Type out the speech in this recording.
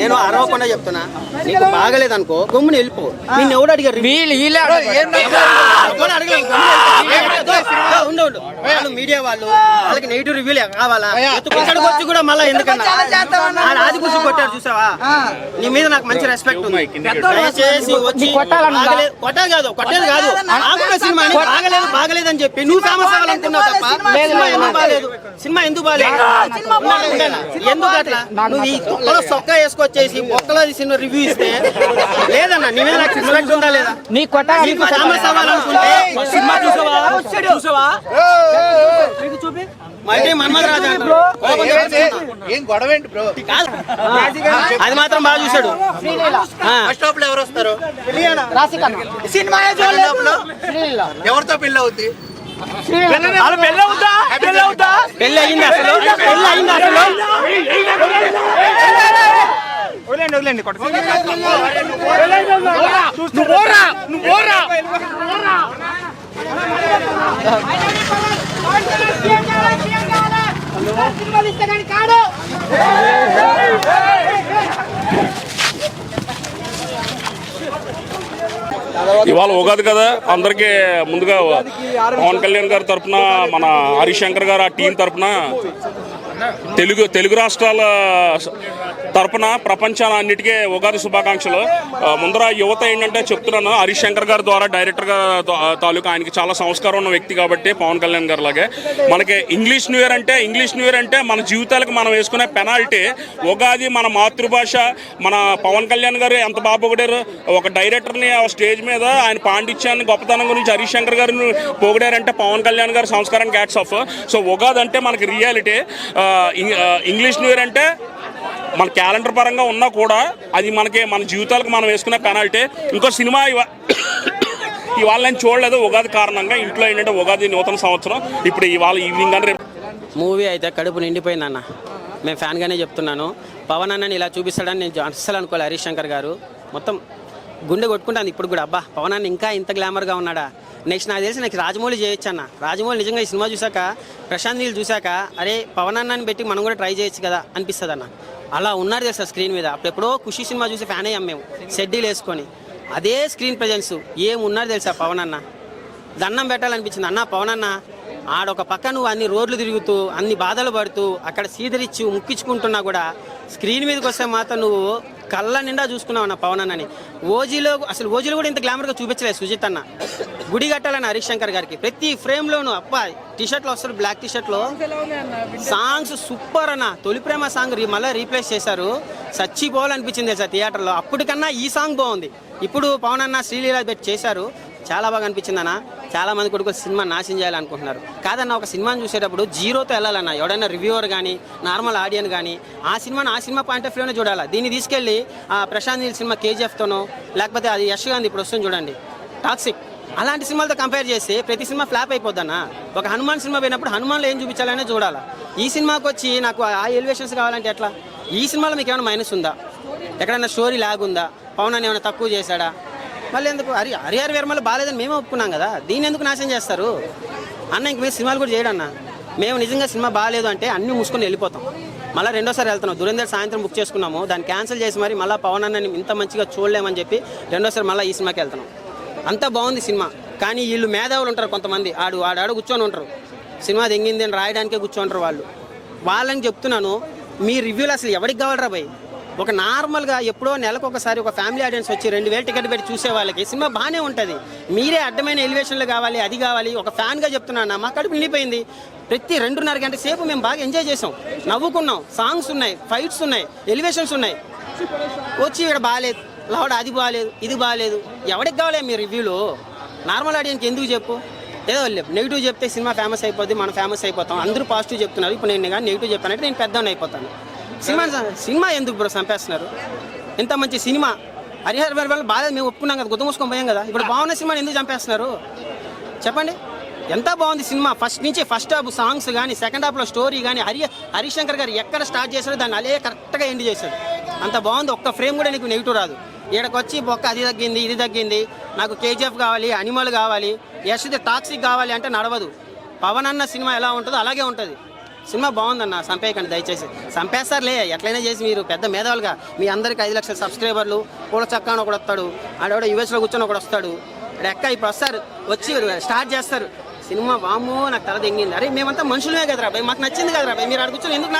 నేను అరవకుండా చెప్తున్నా, నీకు బాగలేదు అనుకో గమ్మున వెళ్ళిపో. నిన్ను ఎవడు అడిగారు? మీడియా వాళ్ళు వాళ్ళకి నెగిటివ్ రివ్యూలు కావాలా? ఇక్కడికి వచ్చి కూడా మళ్ళీ ఎందుకన్నా ఆది కూర్చు కొట్టారు చూసావా? నీ మీద నాకు మంచి రెస్పెక్ట్ ఉంది. దయచేసి వచ్చి కొట్టాలి కాదు, కొట్టేది కాదు, సినిమా బాగలేదు అని చెప్పి నువ్వు ఫేమస్ అవ్వాలనుకున్నావు తప్ప సినిమా ఎందుకు బాగాలేదు? ఎందుకు అట్లా నువ్వు ఈ తొక్కలో సొక్క వేసుకొచ్చేసి మొక్కలో సినిమా రివ్యూ ఇస్తే లేదన్నా నీ మీద నాకు రెస్పెక్ట్ ఉందా లేదా? నీకు ఫేమస్ అవ్వాలనుకుంటే సినిమా చూసావా చూపి అది మాత్రం బాగా చూసాడు. ఎవరు వస్తారు? ఎవరితో పెళ్ళి అవుద్ది? పెళ్ళి అయింది అసలు? వదిలేండి ఇవాళ ఉగాది కదా, అందరికీ ముందుగా పవన్ కళ్యాణ్ గారి తరఫున, మన హరిశంకర్ గారు ఆ టీం తరఫున, తెలుగు రాష్ట్రాల తరఫున ప్రపంచాన్నిటికీ ఉగాది శుభాకాంక్షలు. ముందర యువత ఏంటంటే చెప్తున్నాను, హరిశంకర్ గారి ద్వారా డైరెక్టర్గా తాలూకా ఆయనకి చాలా సంస్కారం ఉన్న వ్యక్తి కాబట్టి పవన్ కళ్యాణ్ గారు లాగే మనకి ఇంగ్లీష్ న్యూ ఇయర్ అంటే మన జీవితాలకు మనం వేసుకునే పెనాల్టీ. ఉగాది మన మాతృభాష. మన పవన్ కళ్యాణ్ గారు ఎంత బాగా పొగిడారు ఒక డైరెక్టర్ని స్టేజ్ మీద, ఆయన పాండిత్యాన్ని గొప్పతనం గురించి హరిశంకర్ గారిని పొగిడారంటే పవన్ కళ్యాణ్ గారి సంస్కారానికి హ్యాట్స్ ఆఫ్. సో ఉగాది అంటే మనకి రియాలిటీ. ఇంగ్లీష్ న్యూ ఇయర్ అంటే మన క్యాలెండర్ పరంగా ఉన్నా కూడా అది మన జీవితాలకు మనం వేసుకునే పెనాల్టీ. ఇంకో సినిమా ఇవాళ నేను చూడలేదు ఉగాది కారణంగా. ఇంట్లో ఏంటంటే ఉగాది నూతన సంవత్సరం, ఇప్పుడు ఇవాళ ఈవినింగ్ అని మూవీ అయితే కడుపు నిండిపోయింది అన్న. మేము ఫ్యాన్గానే చెప్తున్నాను. పవన్ అన్నని ఇలా చూపిస్తాడని నేను అస్సలు అనుకోలే. హరిశంకర్ గారు మొత్తం గుండె కొట్టుకుంటాను ఇప్పుడు కూడా. అబ్బా పవన్ అన్న ఇంకా ఇంత గ్లామర్గా ఉన్నాడా. నెక్స్ట్ నాకు తెలిసి నాకు రాజమౌళి చేయొచ్చు అన్న. రాజమౌళి నిజంగా ఈ సినిమా చూసాక, ప్రశాంత్ నీళ్ళు చూసాక, అరే పవన్ అన్నని పెట్టి మనం కూడా ట్రై చేయొచ్చు కదా అనిపిస్తుంది అన్న. అలా ఉన్నారు తెలుసా స్క్రీన్ మీద. అప్పుడెప్పుడో ఖుషి సినిమా చూసి ఫ్యాన్ అయ్యాం మేము, షెడ్యూల్ వేసుకొని. అదే స్క్రీన్ ప్రజెన్స్ ఏమున్నారు తెలుసా పవన్ అన్న. దండం పెట్టాలనిపించింది అన్న. పవన్ అన్న ఆడొక పక్క నువ్వు అన్ని రోడ్లు తిరుగుతూ అన్ని బాధలు పడుతూ అక్కడ సీదరిచ్చి ముక్కించుకుంటున్నా కూడా స్క్రీన్ మీదకి వస్తే మాత్రం నువ్వు కళ్ళ నిండా చూసుకున్నావు అన్న పవన్ అన్నని. ఓజీలో కూడా ఇంత గ్లామర్గా చూపించలేదు సుజిత్ అన్న. గుడి కట్టాలని హరిశంకర్ గారికి ప్రతి ఫ్రేమ్లోనూ అబ్బా టీషర్ట్లో వస్తారు, బ్లాక్ టీషర్ట్లో. సాంగ్స్ సూపర్ అన్న. తొలి ప్రేమ సాంగ్ మళ్ళీ రీప్లేస్ చేశారు. చచ్చిపోవాలనిపించింది సార్ థియేటర్లో. అప్పటికన్నా ఈ సాంగ్ బాగుంది. ఇప్పుడు పవన్ అన్న శ్రీలీల పెట్టి చేశారు, చాలా బాగా అనిపించింది అన్న. చాలా మంది కొడుకు సినిమా నాశనం చేయాలనుకుంటున్నారు. కాదన్న, ఒక సినిమాని చూసేటప్పుడు జీరోతో వెళ్ళాలన్న. ఎవడైనా రివ్యూవర్ కానీ నార్మల్ ఆడియన్ కానీ ఆ సినిమా పాయింట్ ఆఫ్ వ్యూనే చూడాలి. దీన్ని తీసుకెళ్ళి ప్రశాంత్ నీల్ సినిమా కేజీఎఫ్తోనో, లేకపోతే అది యశ్ గాంధీ ఇప్పుడు వస్తుంది చూడండి టాక్సిక్, అలాంటి సినిమాలతో కంపేర్ చేసి ప్రతి సినిమా ఫ్లాప్ అయిపోద్దన్న. ఒక హనుమాన్ సినిమా పోయినప్పుడు హనుమాన్లో ఏం చూపించాలనే చూడాలి. ఈ సినిమాకి వచ్చి నాకు ఆ ఎలివేషన్స్ కావాలంటే ఎట్లా? ఈ సినిమాలో మీకు ఏమైనా మైనస్ ఉందా? ఎక్కడైనా స్టోరీ లాగ్ ఉందా? పవన్ అని ఏమైనా తక్కువ చేశాడా? మళ్ళీ ఎందుకు హరిహర వీరమల బాగాలేదని మేమే ఒప్పుకున్నాం కదా, దీన్ని ఎందుకు నాశనం చేస్తారు అన్న? ఇంక మేము సినిమాలు కూడా చేయడన్నా. మేము నిజంగా సినిమా బాగాలేదు అంటే అన్నీ మూసుకొని వెళ్ళిపోతాం. మళ్ళీ రెండోసారి వెళ్తున్నాం. దురేందర్ సాయంత్రం బుక్ చేసుకున్నాము, దాన్ని క్యాన్సిల్ చేసి మరి మళ్ళీ పవన్ అన్నని ఇంత మంచిగా చూడలేమని చెప్పి రెండోసారి మళ్ళీ ఈ సినిమాకి వెళ్తున్నాం. అంతా బాగుంది సినిమా, కానీ వీళ్ళు మేధావులు ఉంటారు కొంతమంది, ఆడు కూర్చొని ఉంటారు. సినిమా తెంగింది అని రాయడానికే కూర్చోంటారు వాళ్ళు. వాళ్ళని చెప్తున్నాను, మీ రివ్యూలు అసలు ఎవరికి కావాలరా భయ్? ఒక నార్మల్గా ఎప్పుడో నెలకు ఒకసారి ఒక ఫ్యామిలీ ఆడియన్స్ వచ్చి 2000 టికెట్ పెట్టి చూసే వాళ్ళకి సినిమా బాగానే ఉంటుంది. మీరే అడ్డమైన ఎలివేషన్లు కావాలి, అది కావాలి. ఒక ఫ్యాన్గా చెప్తున్నాను, మా కడుపు నిండిపోయింది. ప్రతి 2.5 గంటల సేపు మేము బాగా ఎంజాయ్ చేసాం, నవ్వుకున్నాం. సాంగ్స్ ఉన్నాయి, ఫైట్స్ ఉన్నాయి, ఎలివేషన్స్ ఉన్నాయి. వచ్చి ఇక్కడ బాగాలేదు, లావుడ అది బాగాలేదు, ఇది బాగాలేదు. ఎవరికి కావాలి మీ రివ్యూలు? నార్మల్ ఆడియన్కి ఎందుకు చెప్పు? ఏదో నెగిటివ్ చెప్తే సినిమా ఫేమస్ అయిపోద్ది, మనం ఫేమస్ అయిపోతాం. అందరూ పాజిటివ్ చెప్తున్నారు. ఇప్పుడు నేను కానీ నెగిటివ్ చెప్పానంటే నేను పెద్దవాడిని అయిపోతాను. సినిమా ఎందుకు బ్రో చంపేస్తున్నారు? ఎంత మంచి సినిమా హరిహర వీరమల బాగా మేము ఒప్పుకున్నాం కదా, గుద్ద మూసుకొని పోయాం కదా. ఇప్పుడు బాగున్న సినిమాని ఎందుకు చంపేస్తున్నారు చెప్పండి? ఎంత బాగుంది సినిమా. ఫస్ట్ హాఫ్ సాంగ్స్ కానీ, సెకండ్ హాఫ్లో స్టోరీ కానీ, హరిశంకర్ గారు ఎక్కడ స్టార్ట్ చేశారో దాన్ని అదే కరెక్ట్గా ఎండ్ చేశాడు. అంత బాగుంది. ఒక్క ఫ్రేమ్ కూడా నీకు నెగిటివ్ రాదు. ఈడకొచ్చి బొక్క అది తగ్గింది, ఇది తగ్గింది, నాకు కేజీఎఫ్ కావాలి, అనిమల్ కావాలి, యశ్ది టాక్సిక్ కావాలి అంటే నడవదు. పవన్ అన్న సినిమా ఎలా ఉంటుందో అలాగే ఉంటుంది. సినిమా బాగుందన్న, చంపేయకండి దయచేసి. చంపేస్తారులే ఎట్లయినా చేసి, మీరు పెద్ద మేధావులుగా మీ అందరికి 5 లక్షల సబ్స్క్రైబర్లు, పూల చక్కాను ఒకడు వస్తాడు, ఆడవాడు యూఎస్లో కూర్చొని ఒకడు వస్తాడు, ఇప్పుడు వస్తారు, వచ్చి స్టార్ట్ చేస్తారు సినిమా. వామ్మో నాకు తల తెంగింది. అరే మేమంతా మనుషులమే కదరా భయ్, మాకు నచ్చింది కదరా భయ్, మీరు ఆడ కూర్చొని ఎందుకు